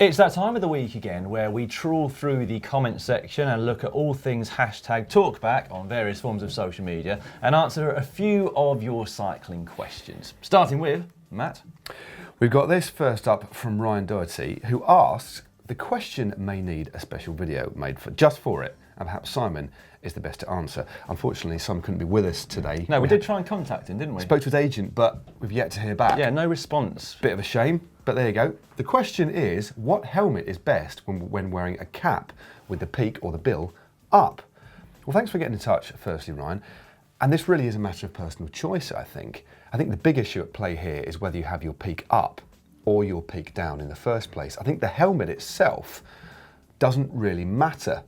It's that time of the week again where we trawl through the comments section and look at all things #talkback on various forms of social media and answer a few of your cycling questions. Starting with Matt. We've got this first up from Ryan Doherty, who asks, the question may need a special video made just for it, and perhaps Simon is the best to answer. Unfortunately, Simon couldn't be with us today. No, we did try and contact him, didn't we? Spoke to his agent, but we've yet to hear back. Yeah, no response. Bit of a shame, but there you go. The question is, what helmet is best when wearing a cap with the peak or the bill up? Well, thanks for getting in touch, firstly, Ryan. And this really is a matter of personal choice, I think. I think the big issue at play here is whether you have your peak up or your peak down in the first place. I think the helmet itself doesn't really matter,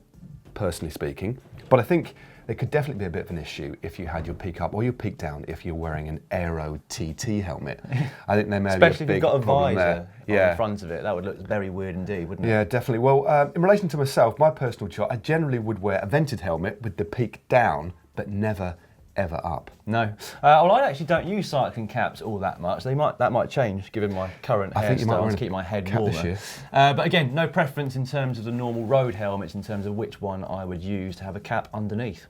personally speaking, but I think there could definitely be a bit of an issue if you had your peak up or your peak down if you're wearing an Aero TT helmet. I think there may be a big problem there. Especially if you've got a visor on the front of it. That would look very weird indeed, wouldn't it? Yeah, definitely. Well, in relation to myself, my personal choice, I generally would wear a vented helmet with the peak down, but never ever up. No. Well, I actually don't use cycling caps all that much. That might change given my current hairstyle to keep my head warmer. This year. But again, no preference in terms of the normal road helmets in terms of which one I would use to have a cap underneath.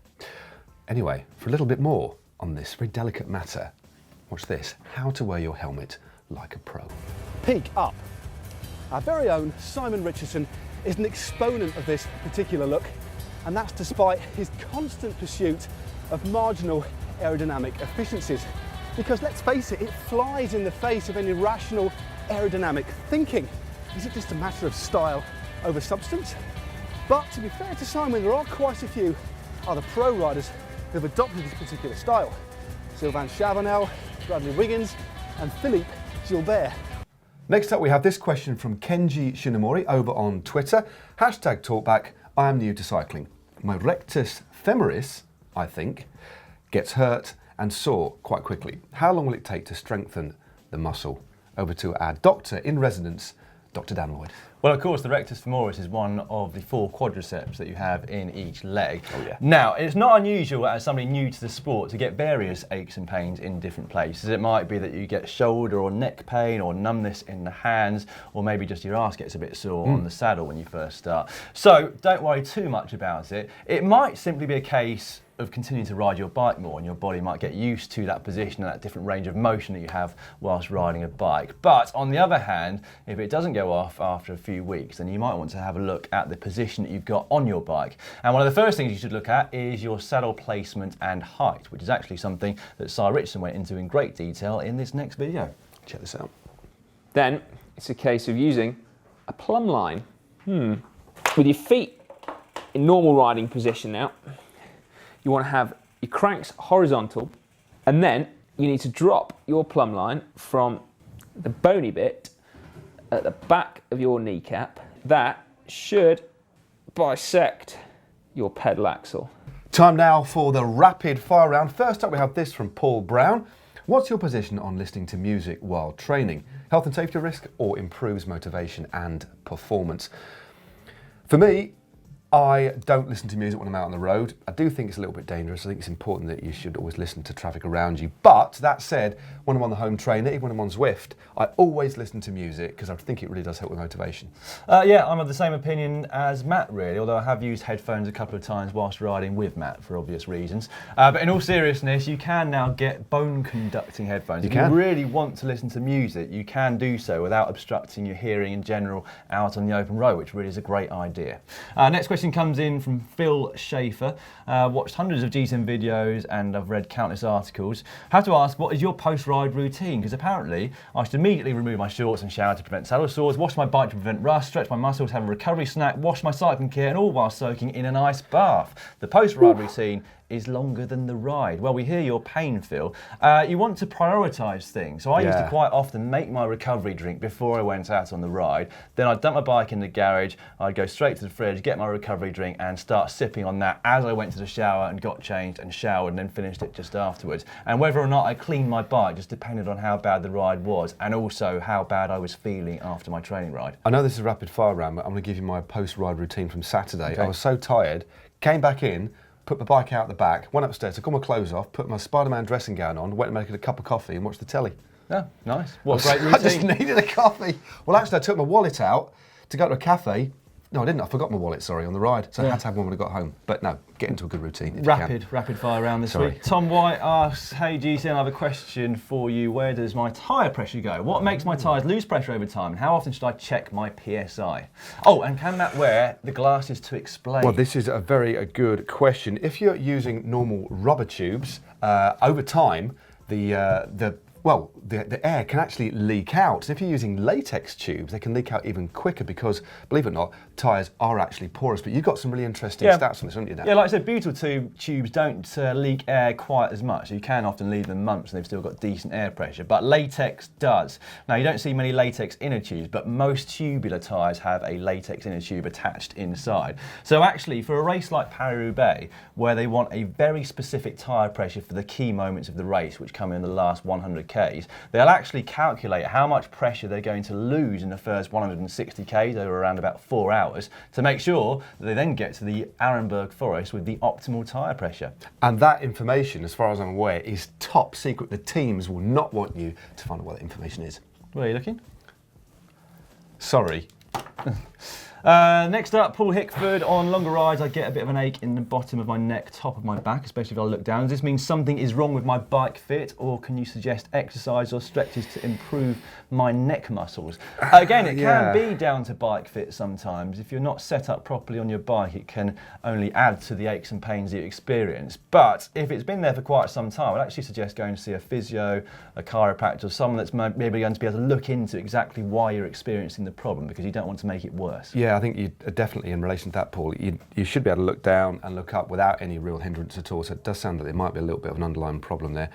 Anyway, for a little bit more on this very delicate matter, watch this. How to wear your helmet like a pro. Peak up. Our very own Simon Richardson is an exponent of this particular look, and that's despite his constant pursuit of marginal aerodynamic efficiencies. Because let's face it, it flies in the face of any rational aerodynamic thinking. Is it just a matter of style over substance? But to be fair to Simon, there are quite a few other pro riders who have adopted this particular style. Sylvain Chavanel, Bradley Wiggins, and Philippe Gilbert. Next up, we have this question from Kenji Shinomori over on Twitter. #talkback, I am new to cycling. My rectus femoris, I think, gets hurt and sore quite quickly. How long will it take to strengthen the muscle? Over to our doctor in residence, Dr. Dan Lloyd. Well, of course, the rectus femoris is one of the 4 quadriceps that you have in each leg. Oh, yeah. Now, it's not unusual as somebody new to the sport to get various aches and pains in different places. It might be that you get shoulder or neck pain or numbness in the hands, or maybe just your arse gets a bit sore on the saddle when you first start. So don't worry too much about it. It might simply be a case of continuing to ride your bike more, and your body might get used to that position and that different range of motion that you have whilst riding a bike. But on the other hand, if it doesn't go off after a few weeks, then you might want to have a look at the position that you've got on your bike. And one of the first things you should look at is your saddle placement and height, which is actually something that Si Richardson went into in great detail in this next video. Check this out. Then it's a case of using a plumb line. With your feet in normal riding position now, you want to have your cranks horizontal, and then you need to drop your plumb line from the bony bit at the back of your kneecap. That should bisect your pedal axle. Time now for the rapid fire round. First up, we have this from Paul Brown. What's your position on listening to music while training? Health and safety risk, or improves motivation and performance? For me, I don't listen to music when I'm out on the road. I do think it's a little bit dangerous. I think it's important that you should always listen to traffic around you. But that said, when I'm on the home trainer, even when I'm on Zwift, I always listen to music because I think it really does help with motivation. Yeah, I'm of the same opinion as Matt, really, although I have used headphones a couple of times whilst riding with Matt for obvious reasons. But in all seriousness, you can now get bone conducting headphones. If you really want to listen to music, you can do so without obstructing your hearing in general out on the open road, which really is a great idea. Next question comes in from Phil Schaefer. Watched hundreds of GCN videos and I've read countless articles. Have to ask, what is your post-ride routine? Because apparently I should immediately remove my shorts and shower to prevent saddle sores, wash my bike to prevent rust, stretch my muscles, have a recovery snack, wash my cycling gear, and all while soaking in an ice bath. The post-ride routine is longer than the ride. Well, we hear your pain, Phil. You want to prioritise things. So I used to quite often make my recovery drink before I went out on the ride. Then I'd dump my bike in the garage, I'd go straight to the fridge, get my recovery drink and start sipping on that as I went to the shower and got changed and showered and then finished it just afterwards. And whether or not I cleaned my bike just depended on how bad the ride was and also how bad I was feeling after my training ride. I know this is a rapid fire round, but I'm going to give you my post-ride routine from Saturday. Okay. I was so tired, came back in, put my bike out the back, went upstairs, took all my clothes off, put my Spider-Man dressing gown on, went and made a cup of coffee and watched the telly. Oh, nice. What a great routine. I just needed a coffee. Well, actually, I took my wallet out, to go to a cafe. No, I didn't. I forgot my wallet, sorry, on the ride. So I had to have one when I got home. But no, get into a good routine if you can. Rapid fire round this week. Tom White asks, hey GCN, I have a question for you. Where does my tyre pressure go? What makes my tyres lose pressure over time? And how often should I check my PSI? Oh, and can Matt wear the glasses to explain? Well, this is a very good question. If you're using normal rubber tubes, over time, the air can actually leak out. So if you're using latex tubes, they can leak out even quicker because, believe it or not, tyres are actually porous. But you've got some really interesting stats on this, haven't you, Dan? Yeah, like I said, butyl tubes don't leak air quite as much. You can often leave them months and they've still got decent air pressure, but latex does. Now, you don't see many latex inner tubes, but most tubular tyres have a latex inner tube attached inside. So actually, for a race like Paris-Roubaix, where they want a very specific tyre pressure for the key moments of the race, which come in the last 100 Ks, they'll actually calculate how much pressure they're going to lose in the first 160 Ks over around about 4 hours to make sure that they then get to the Arenberg Forest with the optimal tyre pressure. And that information, as far as I'm aware, is top secret. The teams will not want you to find out what that information is. Where are you looking? Sorry. Next up, Paul Hickford. On longer rides, I get a bit of an ache in the bottom of my neck, top of my back, especially if I look down. Does this mean something is wrong with my bike fit, or can you suggest exercise or stretches to improve my neck muscles? Again, it can be down to bike fit sometimes. If you're not set up properly on your bike, it can only add to the aches and pains that you experience. But if it's been there for quite some time, I'd actually suggest going to see a physio, a chiropractor, or someone that's maybe going to be able to look into exactly why you're experiencing the problem, because you don't want to make it worse. Yeah, I think you definitely, in relation to that, Paul, you should be able to look down and look up without any real hindrance at all. So it does sound that there might be a little bit of an underlying problem there.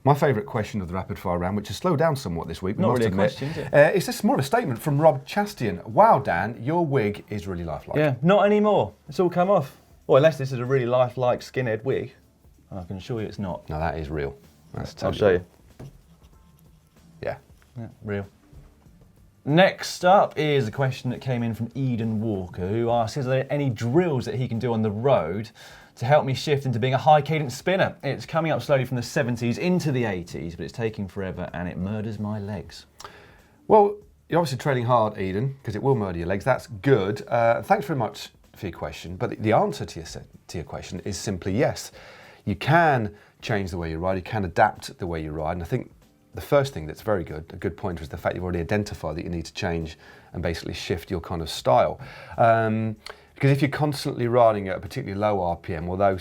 My favourite question of the rapid fire round, which has slowed down somewhat this week, Not really a question, is it? It's just more of a statement from Rob Chastian. Wow, Dan, your wig is really lifelike. Yeah, not anymore. It's all come off. Well, unless this is a really lifelike skinhead wig. I can assure you it's not. No, that is real. That's totally I'll show you. Yeah. Yeah, real. Next up is a question that came in from Eden Walker, who asks, is there any drills that he can do on the road to help me shift into being a high cadence spinner? It's coming up slowly from the 70s into the 80s, but it's taking forever and it murders my legs. Well, you're obviously training hard, Eden, because it will murder your legs. That's good. Thanks very much for your question. But the answer to your question is simply yes. You can change the way you ride. You can adapt the way you ride. And I think the first thing that's very good, a good pointer, is the fact you've already identified that you need to change and basically shift your kind of style. Because if you're constantly riding at a particularly low RPM, although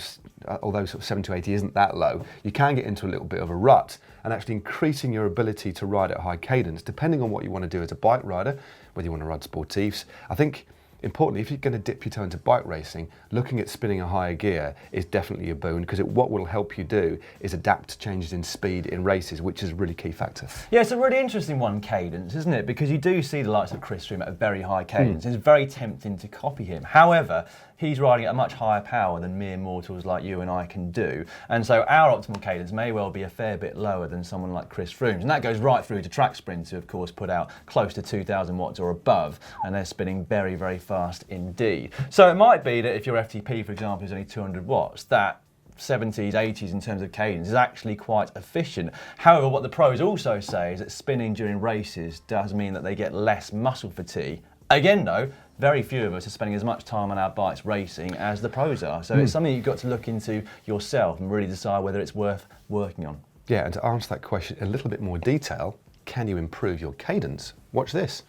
sort of 7 to 80 isn't that low, you can get into a little bit of a rut, and actually increasing your ability to ride at high cadence, depending on what you want to do as a bike rider, whether you want to ride sportifs. I think, importantly, if you're going to dip your toe into bike racing, looking at spinning a higher gear is definitely a boon, because what will help you do is adapt to changes in speed in races, which is a really key factor. Yeah, it's a really interesting one, cadence, isn't it? Because you do see the likes of Chris Froome at a very high cadence. It's very tempting to copy him. However, he's riding at a much higher power than mere mortals like you and I can do. And so our optimal cadence may well be a fair bit lower than someone like Chris Froome's. And that goes right through to track sprinters who, of course, put out close to 2,000 watts or above, and they're spinning very, very fast indeed. So it might be that if your FTP, for example, is only 200 watts, that 70s, 80s in terms of cadence is actually quite efficient. However, what the pros also say is that spinning during races does mean that they get less muscle fatigue. Again, though, very few of us are spending as much time on our bikes racing as the pros are. So it's something you've got to look into yourself and really decide whether it's worth working on. Yeah, and to answer that question in a little bit more detail, can you improve your cadence? Watch this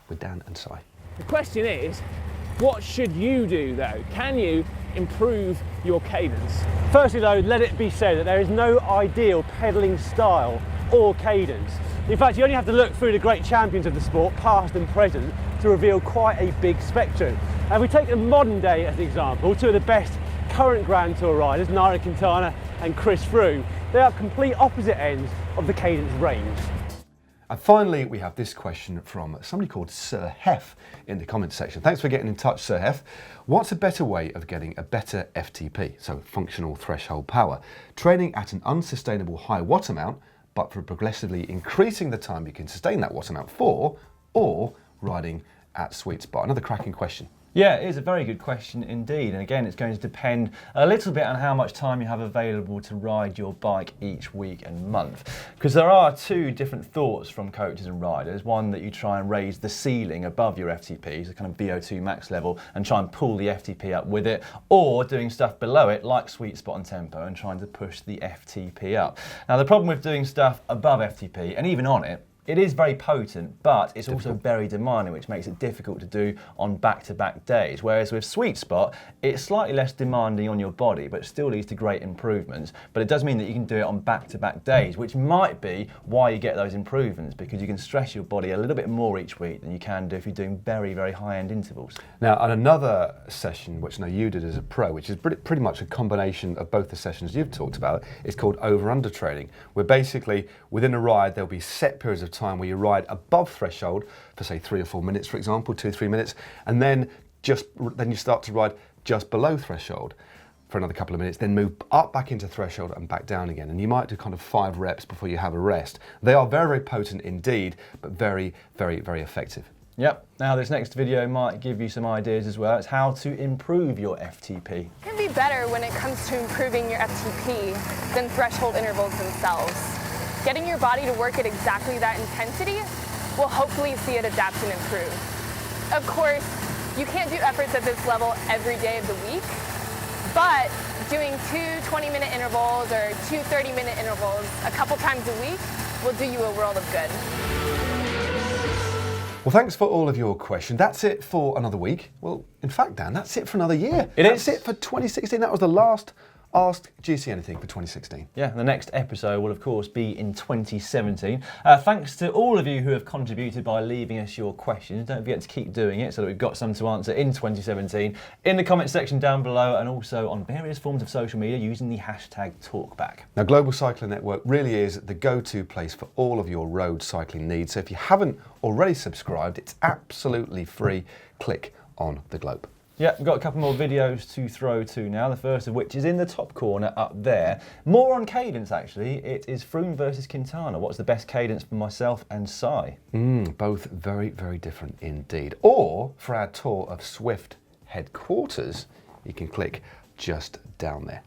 with Dan and Si. The question is, what should you do though? Can you improve your cadence? Firstly though, let it be said that there is no ideal pedalling style or cadence. In fact, you only have to look through the great champions of the sport, past and present, to reveal quite a big spectrum. And if we take the modern day as an example, two of the best current Grand Tour riders, Nairo Quintana and Chris Froome, they are complete opposite ends of the cadence range. And finally, we have this question from somebody called Sir Hef in the comments section. Thanks for getting in touch, Sir Hef. What's a better way of getting a better FTP, so functional threshold power? Training at an unsustainable high watt amount, but for progressively increasing the time you can sustain that watt amount for, or riding at sweet spot? Another cracking question. Yeah, it is a very good question indeed. And again, it's going to depend a little bit on how much time you have available to ride your bike each week and month. Because there are two different thoughts from coaches and riders. One, that you try and raise the ceiling above your FTP, so kind of VO2 max level, and try and pull the FTP up with it, or doing stuff below it, like sweet spot and tempo, and trying to push the FTP up. Now, the problem with doing stuff above FTP, and even on it, it is very potent, but it's also very demanding, which makes it difficult to do on back-to-back days. Whereas with Sweet Spot, it's slightly less demanding on your body, but still leads to great improvements. But it does mean that you can do it on back-to-back days, which might be why you get those improvements, because you can stress your body a little bit more each week than you can do if you're doing very, very high-end intervals. Now, on another session, which I know you did as a pro, which is pretty much a combination of both the sessions you've talked about, is called over-under training, where basically within a ride there'll be set periods of time where you ride above threshold for say 3 or 4 minutes, for example, 2-3 minutes, and then you start to ride just below threshold for another couple of minutes, then move up back into threshold and back down again. And you might do kind of 5 reps before you have a rest. They are very, very potent indeed, but very, very, very effective. Yep, now this next video might give you some ideas as well. It's how to improve your FTP. It can be better when it comes to improving your FTP than threshold intervals themselves. Getting your body to work at exactly that intensity will hopefully see it adapt and improve. Of course, you can't do efforts at this level every day of the week, but doing 2 20-minute intervals or 2 30-minute intervals a couple times a week will do you a world of good. Well, thanks for all of your questions. That's it for another week. Well, in fact, Dan, that's it for another year. That's it for 2016. That was the last Ask GCN Anything for 2016. Yeah, the next episode will of course be in 2017. Thanks to all of you who have contributed by leaving us your questions. Don't forget to keep doing it so that we've got some to answer in 2017 in the comment section down below, and also on various forms of social media using the hashtag #TalkBack. Now, Global Cycling Network really is the go-to place for all of your road cycling needs. So if you haven't already subscribed, it's absolutely free. Click on the globe. Yeah, we've got a couple more videos to throw to now, the first of which is in the top corner up there. More on Cadence, actually. It is Froome versus Quintana. What's the best Cadence for myself and Cy? Both very, very different indeed. Or, for our tour of Swift headquarters, you can click just down there.